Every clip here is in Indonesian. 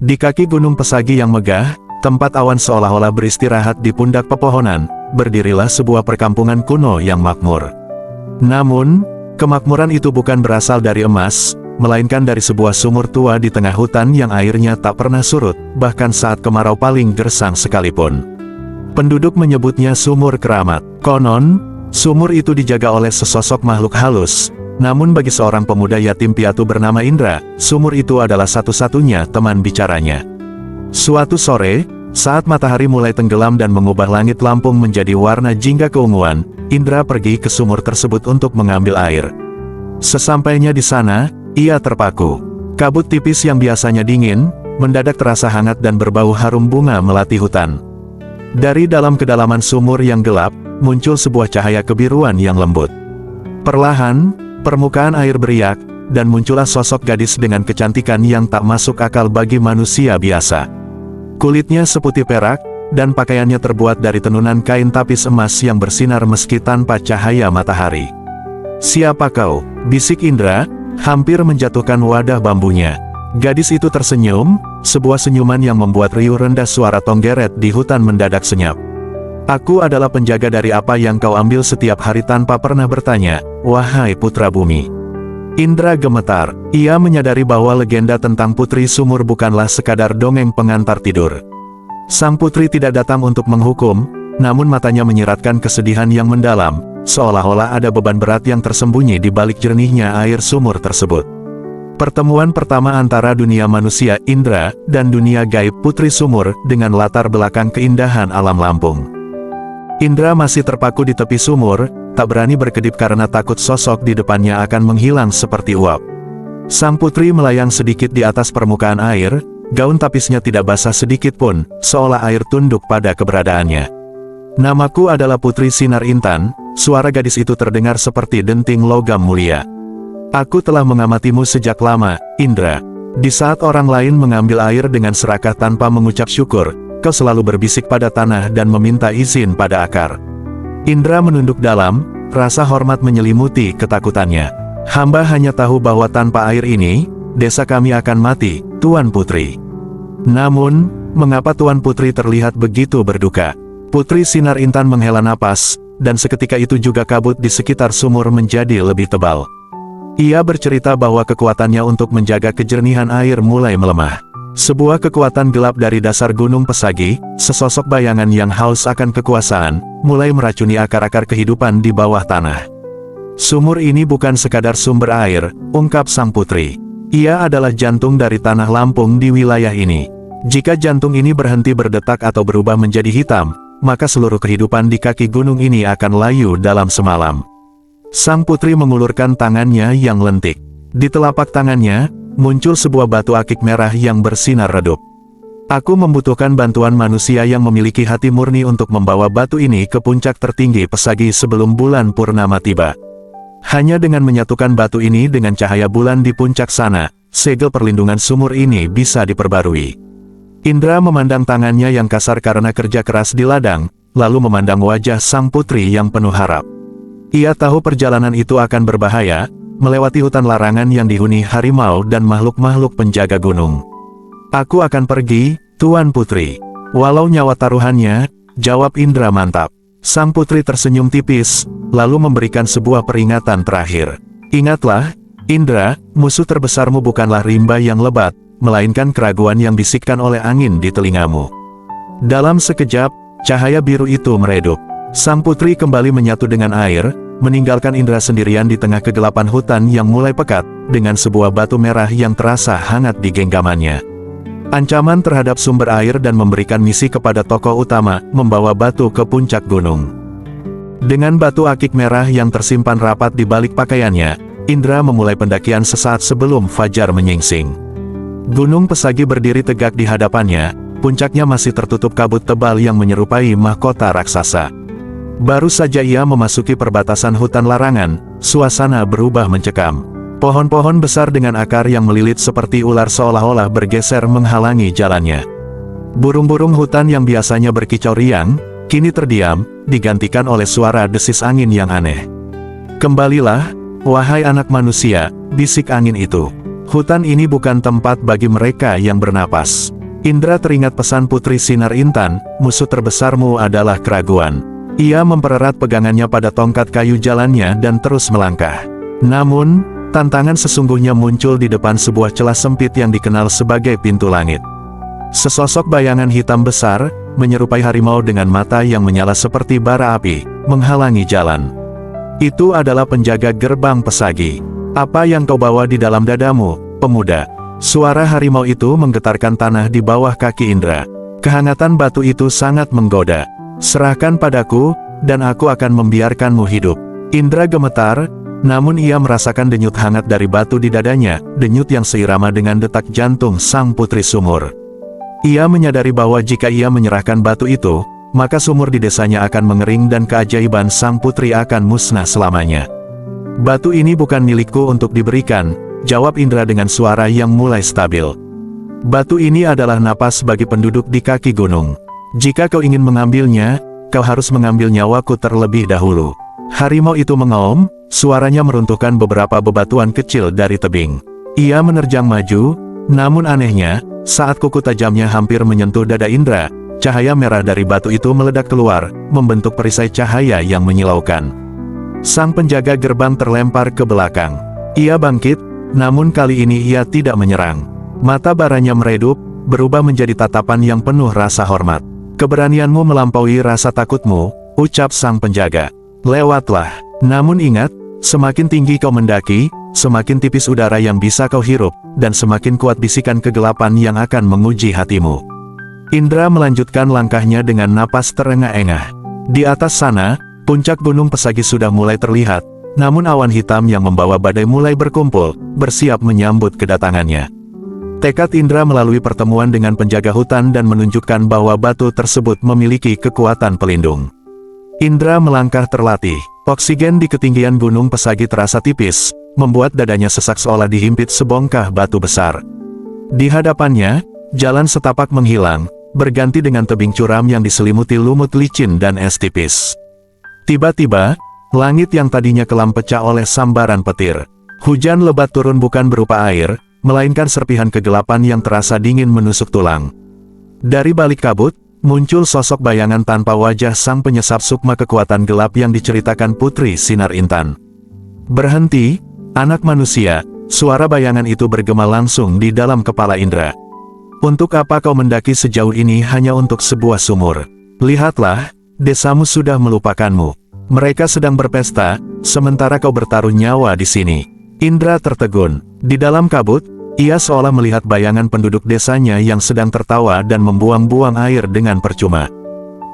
Di kaki gunung Pesagi yang megah, tempat awan seolah-olah beristirahat di pundak pepohonan, berdirilah sebuah perkampungan kuno yang makmur. Namun, kemakmuran itu bukan berasal dari emas, melainkan dari sebuah sumur tua di tengah hutan yang airnya tak pernah surut, bahkan saat kemarau paling gersang sekalipun. Penduduk menyebutnya sumur keramat. Konon, sumur itu dijaga oleh sesosok makhluk halus. Namun bagi seorang pemuda yatim piatu bernama Indra, sumur itu adalah satu-satunya teman bicaranya. Suatu sore, saat matahari mulai tenggelam dan mengubah langit Lampung menjadi warna jingga keunguan, Indra pergi ke sumur tersebut untuk mengambil air. Sesampainya di sana, ia terpaku. Kabut tipis yang biasanya dingin, mendadak terasa hangat dan berbau harum bunga melati hutan. Dari dalam kedalaman sumur yang gelap, muncul sebuah cahaya kebiruan yang lembut. Perlahan, permukaan air beriak, dan muncullah sosok gadis dengan kecantikan yang tak masuk akal bagi manusia biasa. Kulitnya seputih perak, dan pakaiannya terbuat dari tenunan kain tapis emas yang bersinar meski tanpa cahaya matahari. "Siapa kau?" bisik Indra, hampir menjatuhkan wadah bambunya. Gadis itu tersenyum, sebuah senyuman yang membuat riuh rendah suara Tonggeret di hutan mendadak senyap. "Aku adalah penjaga dari apa yang kau ambil setiap hari tanpa pernah bertanya, wahai putra bumi." Indra gemetar. Ia menyadari bahwa legenda tentang Putri Sumur bukanlah sekadar dongeng pengantar tidur. Sang putri tidak datang untuk menghukum, namun matanya menyiratkan kesedihan yang mendalam, seolah-olah ada beban berat yang tersembunyi di balik jernihnya air sumur tersebut. Pertemuan pertama antara dunia manusia Indra dan dunia gaib Putri Sumur dengan latar belakang keindahan alam Lampung. Indra masih terpaku di tepi sumur, tak berani berkedip karena takut sosok di depannya akan menghilang seperti uap. Sang putri melayang sedikit di atas permukaan air, gaun tapisnya tidak basah sedikit pun, seolah air tunduk pada keberadaannya. "Namaku adalah Putri Sinar Intan," suara gadis itu terdengar seperti denting logam mulia. "Aku telah mengamatimu sejak lama, Indra. Di saat orang lain mengambil air dengan serakah tanpa mengucap syukur, kau selalu berbisik pada tanah dan meminta izin pada akar." Indra menunduk dalam, rasa hormat menyelimuti ketakutannya. "Hamba hanya tahu bahwa tanpa air ini, desa kami akan mati, Tuan Putri." "Namun, mengapa Tuan Putri terlihat begitu berduka?" Putri Sinar Intan menghela napas, dan seketika itu juga kabut di sekitar sumur menjadi lebih tebal. Ia bercerita bahwa kekuatannya untuk menjaga kejernihan air mulai melemah. Sebuah kekuatan gelap dari dasar gunung Pesagi, sesosok bayangan yang haus akan kekuasaan, mulai meracuni akar-akar kehidupan di bawah tanah. "Sumur ini bukan sekadar sumber air," ungkap sang putri. "Ia adalah jantung dari tanah Lampung di wilayah ini. Jika jantung ini berhenti berdetak atau berubah menjadi hitam, maka seluruh kehidupan di kaki gunung ini akan layu dalam semalam." Sang putri mengulurkan tangannya yang lentik. Di telapak tangannya, muncul sebuah batu akik merah yang bersinar redup. "Aku membutuhkan bantuan manusia yang memiliki hati murni untuk membawa batu ini ke puncak tertinggi Pesagi sebelum bulan purnama tiba. Hanya dengan menyatukan batu ini dengan cahaya bulan di puncak sana, segel perlindungan sumur ini bisa diperbarui." Indra memandang tangannya yang kasar karena kerja keras di ladang, lalu memandang wajah sang putri yang penuh harap. Ia tahu perjalanan itu akan berbahaya, melewati hutan larangan yang dihuni harimau dan makhluk-makhluk penjaga gunung. "Aku akan pergi, Tuan Putri. Walau nyawa taruhannya," jawab Indra mantap. Sang putri tersenyum tipis, lalu memberikan sebuah peringatan terakhir. "Ingatlah, Indra, musuh terbesarmu bukanlah rimba yang lebat, melainkan keraguan yang bisikkan oleh angin di telingamu." Dalam sekejap, cahaya biru itu meredup. Sang putri kembali menyatu dengan air, meninggalkan Indra sendirian di tengah kegelapan hutan yang mulai pekat, dengan sebuah batu merah yang terasa hangat di genggamannya. Ancaman terhadap sumber air dan memberikan misi kepada tokoh utama, membawa batu ke puncak gunung. Dengan batu akik merah yang tersimpan rapat di balik pakaiannya, Indra memulai pendakian sesaat sebelum fajar menyingsing. Gunung Pesagi berdiri tegak di hadapannya, puncaknya masih tertutup kabut tebal yang menyerupai mahkota raksasa. Baru saja ia memasuki perbatasan hutan larangan, suasana berubah mencekam. Pohon-pohon besar dengan akar yang melilit seperti ular seolah-olah bergeser menghalangi jalannya. Burung-burung hutan yang biasanya berkicau riang, kini terdiam, digantikan oleh suara desis angin yang aneh. "Kembalilah, wahai anak manusia," bisik angin itu. Hutan ini bukan tempat bagi mereka yang bernapas. Indra teringat pesan Putri Sinar Intan, musuh terbesarmu adalah keraguan. Ia mempererat pegangannya pada tongkat kayu jalannya dan terus melangkah. Namun, tantangan sesungguhnya muncul di depan sebuah celah sempit yang dikenal sebagai pintu langit. Sesosok bayangan hitam besar, menyerupai harimau dengan mata yang menyala seperti bara api, menghalangi jalan. Itu adalah penjaga gerbang pesagi. Apa yang kau bawa di dalam dadamu, pemuda? Suara harimau itu menggetarkan tanah di bawah kaki Indra. Kehangatan batu itu sangat menggoda. Serahkan padaku, dan aku akan membiarkanmu hidup. Indra gemetar, namun ia merasakan denyut hangat dari batu di dadanya, denyut yang seirama dengan detak jantung sang putri sumur. Ia menyadari bahwa jika ia menyerahkan batu itu, maka sumur di desanya akan mengering dan keajaiban sang putri akan musnah selamanya. Batu ini bukan milikku untuk diberikan, jawab Indra dengan suara yang mulai stabil. Batu ini adalah napas bagi penduduk di kaki gunung. Jika kau ingin mengambilnya, kau harus mengambil nyawaku terlebih dahulu. Harimau itu mengaum, suaranya meruntuhkan beberapa bebatuan kecil dari tebing. Ia menerjang maju, namun anehnya, saat kuku tajamnya hampir menyentuh dada Indra, cahaya merah dari batu itu meledak keluar, membentuk perisai cahaya yang menyilaukan. Sang penjaga gerbang terlempar ke belakang. Ia bangkit, namun kali ini ia tidak menyerang. Mata baranya meredup, berubah menjadi tatapan yang penuh rasa hormat. Keberanianmu melampaui rasa takutmu, ucap sang penjaga. Lewatlah. Namun ingat, semakin tinggi kau mendaki, semakin tipis udara yang bisa kau hirup, dan semakin kuat bisikan kegelapan yang akan menguji hatimu. Indra melanjutkan langkahnya dengan napas terengah-engah. Di atas sana, puncak gunung pesagi sudah mulai terlihat, namun awan hitam yang membawa badai mulai berkumpul, bersiap menyambut kedatangannya. Tekad Indra melalui pertemuan dengan penjaga hutan dan menunjukkan bahwa batu tersebut memiliki kekuatan pelindung. Indra melangkah terlatih. Oksigen di ketinggian gunung pesagi terasa tipis, membuat dadanya sesak seolah dihimpit sebongkah batu besar. Di hadapannya, jalan setapak menghilang, berganti dengan tebing curam yang diselimuti lumut licin dan es tipis. Tiba-tiba, langit yang tadinya kelam pecah oleh sambaran petir. Hujan lebat turun bukan berupa air, melainkan serpihan kegelapan yang terasa dingin menusuk tulang. Dari balik kabut, muncul sosok bayangan tanpa wajah sang penyesap sukma kekuatan gelap yang diceritakan Putri Sinar Intan. Berhenti, anak manusia, suara bayangan itu bergema langsung di dalam kepala Indra. Untuk apa kau mendaki sejauh ini hanya untuk sebuah sumur? Lihatlah, desamu sudah melupakanmu. Mereka sedang berpesta, sementara kau bertaruh nyawa di sini. Indra tertegun. Di dalam kabut, ia seolah melihat bayangan penduduk desanya yang sedang tertawa dan membuang-buang air dengan percuma.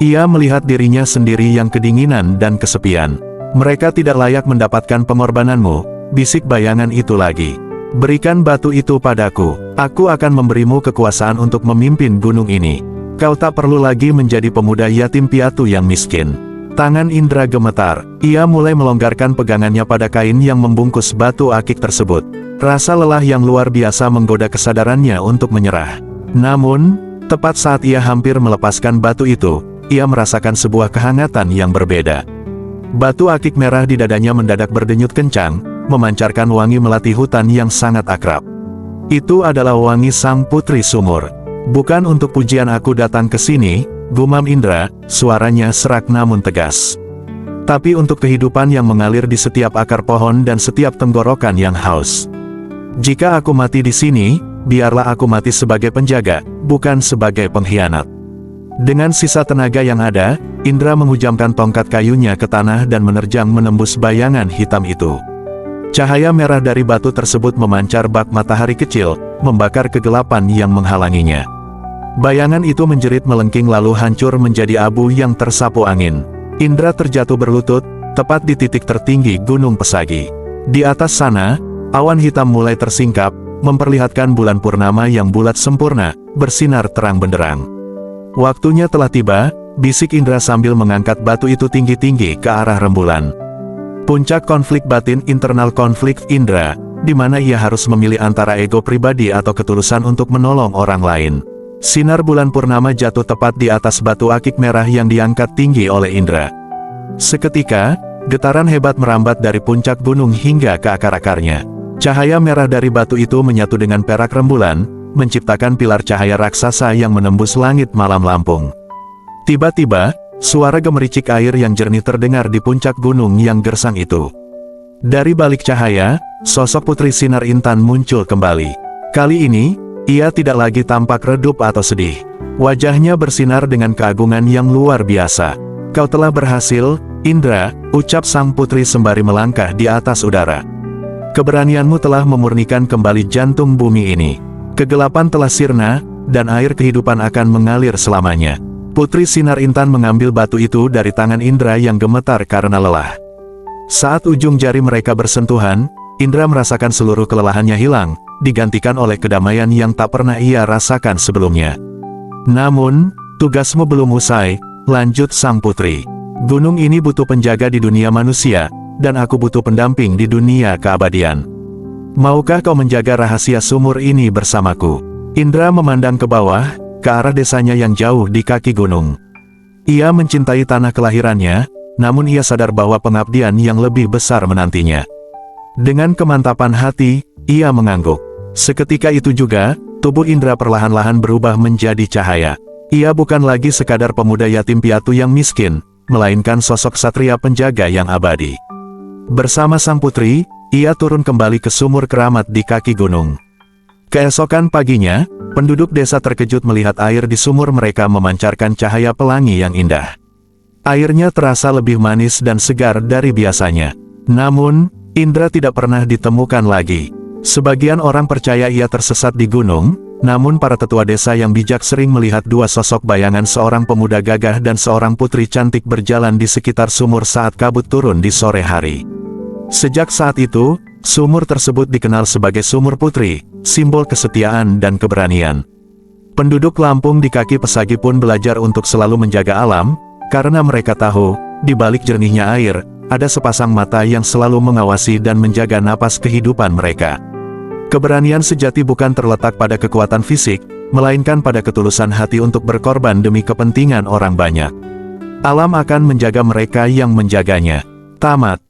Ia melihat dirinya sendiri yang kedinginan dan kesepian. Mereka tidak layak mendapatkan pengorbananmu, bisik bayangan itu lagi. Berikan batu itu padaku, aku akan memberimu kekuasaan untuk memimpin gunung ini. Kau tak perlu lagi menjadi pemuda yatim piatu yang miskin. Tangan Indra gemetar, ia mulai melonggarkan pegangannya pada kain yang membungkus batu akik tersebut. Rasa lelah yang luar biasa menggoda kesadarannya untuk menyerah. Namun, tepat saat ia hampir melepaskan batu itu, ia merasakan sebuah kehangatan yang berbeda. Batu akik merah di dadanya mendadak berdenyut kencang, memancarkan wangi melati hutan yang sangat akrab. Itu adalah wangi sang putri sumur. Bukan untuk pujian aku datang ke sini, gumam Indra, suaranya serak namun tegas. Tapi untuk kehidupan yang mengalir di setiap akar pohon dan setiap tenggorokan yang haus. Jika aku mati di sini, biarlah aku mati sebagai penjaga, bukan sebagai pengkhianat. Dengan sisa tenaga yang ada, Indra menghujamkan tongkat kayunya ke tanah dan menerjang menembus bayangan hitam itu. Cahaya merah dari batu tersebut memancar bak matahari kecil, membakar kegelapan yang menghalanginya. Bayangan itu menjerit melengking lalu hancur menjadi abu yang tersapu angin. Indra terjatuh berlutut, tepat di titik tertinggi Gunung Pesagi. Di atas sana, awan hitam mulai tersingkap, memperlihatkan bulan purnama yang bulat sempurna, bersinar terang benderang. Waktunya telah tiba, bisik Indra sambil mengangkat batu itu tinggi-tinggi ke arah rembulan. Puncak konflik batin internal konflik Indra, di mana ia harus memilih antara ego pribadi atau ketulusan untuk menolong orang lain. Sinar bulan purnama jatuh tepat di atas batu akik merah yang diangkat tinggi oleh Indra. Seketika, getaran hebat merambat dari puncak gunung hingga ke akar-akarnya. Cahaya merah dari batu itu menyatu dengan perak rembulan, menciptakan pilar cahaya raksasa yang menembus langit malam Lampung. Tiba-tiba, suara gemericik air yang jernih terdengar di puncak gunung yang gersang itu. Dari balik cahaya, sosok Putri Sinar Intan muncul kembali. Kali ini, ia tidak lagi tampak redup atau sedih. Wajahnya bersinar dengan keagungan yang luar biasa. "Kau telah berhasil, Indra," ucap sang putri sembari melangkah di atas udara. "Keberanianmu telah memurnikan kembali jantung bumi ini. Kegelapan telah sirna, dan air kehidupan akan mengalir selamanya." Putri Sinar Intan mengambil batu itu dari tangan Indra yang gemetar karena lelah. Saat ujung jari mereka bersentuhan, Indra merasakan seluruh kelelahannya hilang, digantikan oleh kedamaian yang tak pernah ia rasakan sebelumnya. "Namun, tugasmu belum usai," lanjut sang putri. "Gunung ini butuh penjaga di dunia manusia, dan aku butuh pendamping di dunia keabadian. Maukah kau menjaga rahasia sumur ini bersamaku?" Indra memandang ke bawah, ke arah desanya yang jauh di kaki gunung. Ia mencintai tanah kelahirannya, namun ia sadar bahwa pengabdian yang lebih besar menantinya. Dengan kemantapan hati, ia mengangguk. Seketika itu juga, tubuh Indra perlahan-lahan berubah menjadi cahaya. Ia bukan lagi sekadar pemuda yatim piatu yang miskin, melainkan sosok satria penjaga yang abadi. Bersama sang putri, ia turun kembali ke sumur keramat di kaki gunung. Keesokan paginya, penduduk desa terkejut melihat air di sumur mereka memancarkan cahaya pelangi yang indah. Airnya terasa lebih manis dan segar dari biasanya. Namun, Indra tidak pernah ditemukan lagi. Sebagian orang percaya ia tersesat di gunung, namun para tetua desa yang bijak sering melihat dua sosok bayangan seorang pemuda gagah dan seorang putri cantik berjalan di sekitar sumur saat kabut turun di sore hari. Sejak saat itu, sumur tersebut dikenal sebagai Sumur Putri, simbol kesetiaan dan keberanian. Penduduk Lampung di kaki pesagi pun belajar untuk selalu menjaga alam, karena mereka tahu, di balik jernihnya air, ada sepasang mata yang selalu mengawasi dan menjaga napas kehidupan mereka. Keberanian sejati bukan terletak pada kekuatan fisik, melainkan pada ketulusan hati untuk berkorban demi kepentingan orang banyak. Alam akan menjaga mereka yang menjaganya. Tamat.